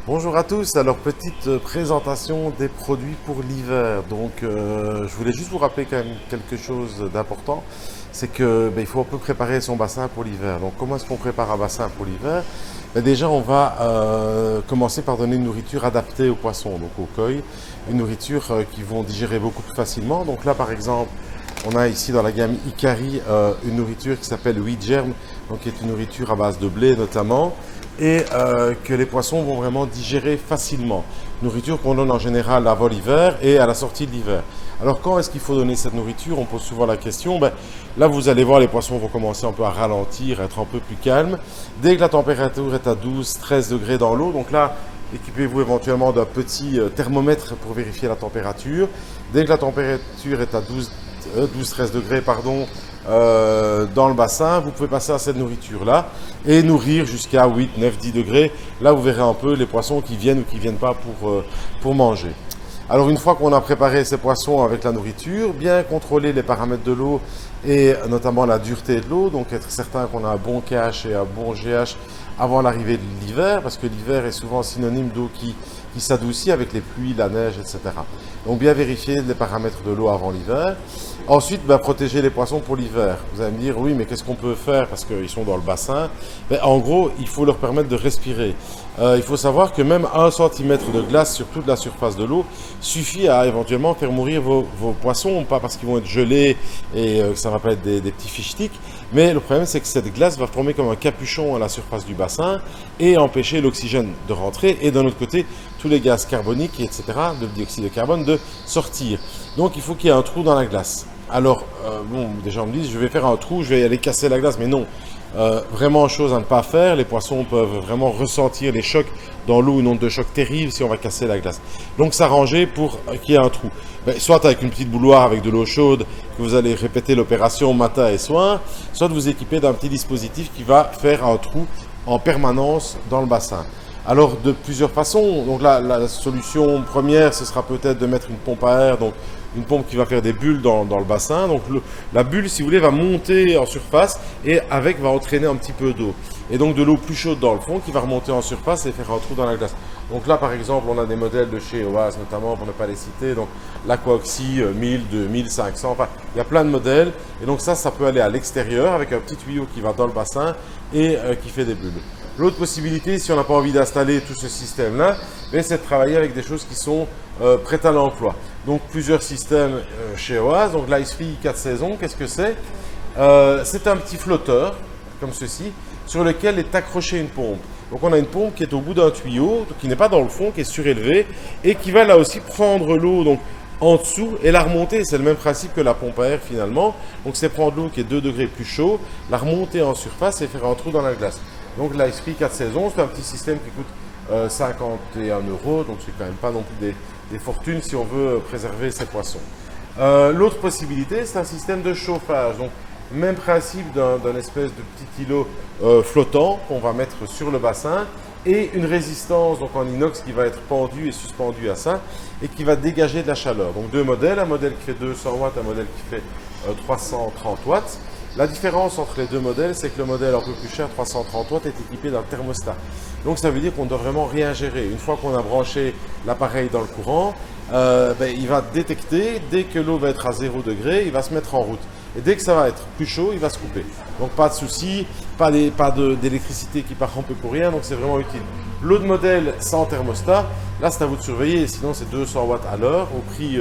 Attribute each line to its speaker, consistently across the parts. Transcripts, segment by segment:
Speaker 1: Bonjour à tous, alors petite présentation des produits pour l'hiver. Donc je voulais juste vous rappeler quand même quelque chose d'important, c'est que il faut un peu préparer son bassin pour l'hiver. Donc comment est-ce qu'on prépare un bassin pour l'hiver? Déjà on va commencer par donner une nourriture adaptée aux poissons, donc aux koi, une nourriture qu'ils vont digérer beaucoup plus facilement. Donc là par exemple, on a ici dans la gamme Ikari une nourriture qui s'appelle Wheat Germ, donc qui est une nourriture à base de blé notamment, et que les poissons vont vraiment digérer facilement. Nourriture qu'on donne en général avant l'hiver et à la sortie de l'hiver. Alors quand est-ce qu'il faut donner cette nourriture? On pose souvent la question. Là vous allez voir, les poissons vont commencer un peu à ralentir, à être un peu plus calmes. Dès que la température est à 12-13 degrés dans l'eau, donc là équipez-vous éventuellement d'un petit thermomètre pour vérifier la température. Dès que la température est à 12-13 degrés, dans le bassin, vous pouvez passer à cette nourriture-là et nourrir jusqu'à 8, 9, 10 degrés. Là, vous verrez un peu les poissons qui viennent ou qui ne viennent pas pour manger. Alors, une fois qu'on a préparé ces poissons avec la nourriture, bien contrôler les paramètres de l'eau et notamment la dureté de l'eau. Donc, être certain qu'on a un bon KH et un bon GH avant l'arrivée de l'hiver, parce que l'hiver est souvent synonyme d'eau qui s'adoucit avec les pluies, la neige, etc. Donc bien vérifier les paramètres de l'eau avant l'hiver. Ensuite, protéger les poissons pour l'hiver. Vous allez me dire, oui, mais qu'est-ce qu'on peut faire parce qu'ils sont dans le bassin? En gros, il faut leur permettre de respirer. Il faut savoir que même 1 cm de glace sur toute la surface de l'eau suffit à éventuellement faire mourir vos poissons, pas parce qu'ils vont être gelés et que ça va pas être des petits fiches tiques, mais le problème c'est que cette glace va former comme un capuchon à la surface du bassin et empêcher l'oxygène de rentrer et d'un autre côté tous les gaz carboniques, etc., le dioxyde de carbone, de sortir. Donc il faut qu'il y ait un trou dans la glace. Alors, des gens me disent, je vais faire un trou, je vais aller casser la glace, mais non. Vraiment, chose à ne pas faire, les poissons peuvent vraiment ressentir les chocs dans l'eau, une onde de choc terrible si on va casser la glace. Donc s'arranger pour qu'il y ait un trou. Soit avec une petite bouilloire avec de l'eau chaude, que vous allez répéter l'opération matin et soir, soit vous équiper d'un petit dispositif qui va faire un trou en permanence dans le bassin. Alors de plusieurs façons, donc la solution première, ce sera peut-être de mettre une pompe à air, donc une pompe qui va faire des bulles dans le bassin. Donc la bulle, si vous voulez, va monter en surface et avec va entraîner un petit peu d'eau. Et donc de l'eau plus chaude dans le fond qui va remonter en surface et faire un trou dans la glace. Donc là, par exemple, on a des modèles de chez Oase notamment, pour ne pas les citer, donc l'Aquaoxy 1000, 2000, 500, enfin, il y a plein de modèles. Et donc ça peut aller à l'extérieur avec un petit tuyau qui va dans le bassin et qui fait des bulles. L'autre possibilité, si on n'a pas envie d'installer tout ce système-là, c'est de travailler avec des choses qui sont prêtes à l'emploi. Donc plusieurs systèmes chez Oase. Donc l'Ice-Free 4 saisons, qu'est-ce que c'est? C'est un petit flotteur, comme ceci, sur lequel est accrochée une pompe. Donc on a une pompe qui est au bout d'un tuyau, qui n'est pas dans le fond, qui est surélevée, et qui va là aussi prendre l'eau en dessous et la remonter. C'est le même principe que la pompe à air finalement. Donc c'est prendre l'eau qui est 2 degrés plus chaud, la remonter en surface et faire un trou dans la glace. Donc l'Ice-Free 4 saisons, c'est un petit système qui coûte 51 €, donc c'est quand même pas non plus des fortunes si on veut préserver ses poissons. L'autre possibilité, c'est un système de chauffage. Donc même principe d'un espèce de petit îlot flottant qu'on va mettre sur le bassin et une résistance donc en inox qui va être pendue et suspendue à ça et qui va dégager de la chaleur. Donc deux modèles, un modèle qui fait 200 watts, un modèle qui fait 330 watts. La différence entre les deux modèles, c'est que le modèle un peu plus cher, 330 watts, est équipé d'un thermostat. Donc ça veut dire qu'on ne doit vraiment rien gérer. Une fois qu'on a branché l'appareil dans le courant, il va détecter, dès que l'eau va être à 0 degré, il va se mettre en route. Et dès que ça va être plus chaud, il va se couper. Donc pas de souci, pas d'électricité qui part un peu pour rien, donc c'est vraiment utile. L'autre modèle sans thermostat, là c'est à vous de surveiller, sinon c'est 200 watts à l'heure, au prix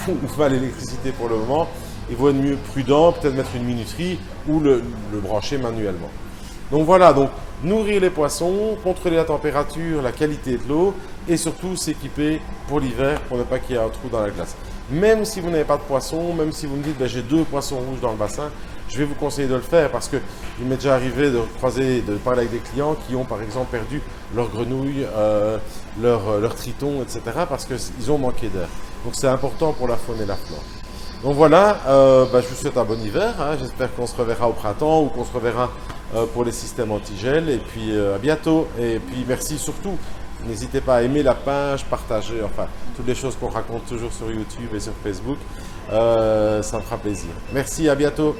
Speaker 1: où va l'électricité pour le moment. Il vaut être mieux prudent, peut-être mettre une minuterie ou le brancher manuellement. Donc voilà, donc nourrir les poissons, contrôler la température, la qualité de l'eau et surtout s'équiper pour l'hiver pour ne pas qu'il y ait un trou dans la glace. Même si vous n'avez pas de poissons, même si vous me dites j'ai 2 poissons rouges dans le bassin, je vais vous conseiller de le faire parce que il m'est déjà arrivé de parler avec des clients qui ont par exemple perdu leurs grenouilles, leurs tritons, etc. parce qu'ils ont manqué d'air. Donc c'est important pour la faune et la flore. Donc voilà, je vous souhaite un bon hiver, hein. J'espère qu'on se reverra au printemps ou qu'on se reverra pour les systèmes anti-gel. Et puis à bientôt. Et puis merci surtout, n'hésitez pas à aimer la page, partager, enfin toutes les choses qu'on raconte toujours sur YouTube et sur Facebook. Ça me fera plaisir. Merci, à bientôt.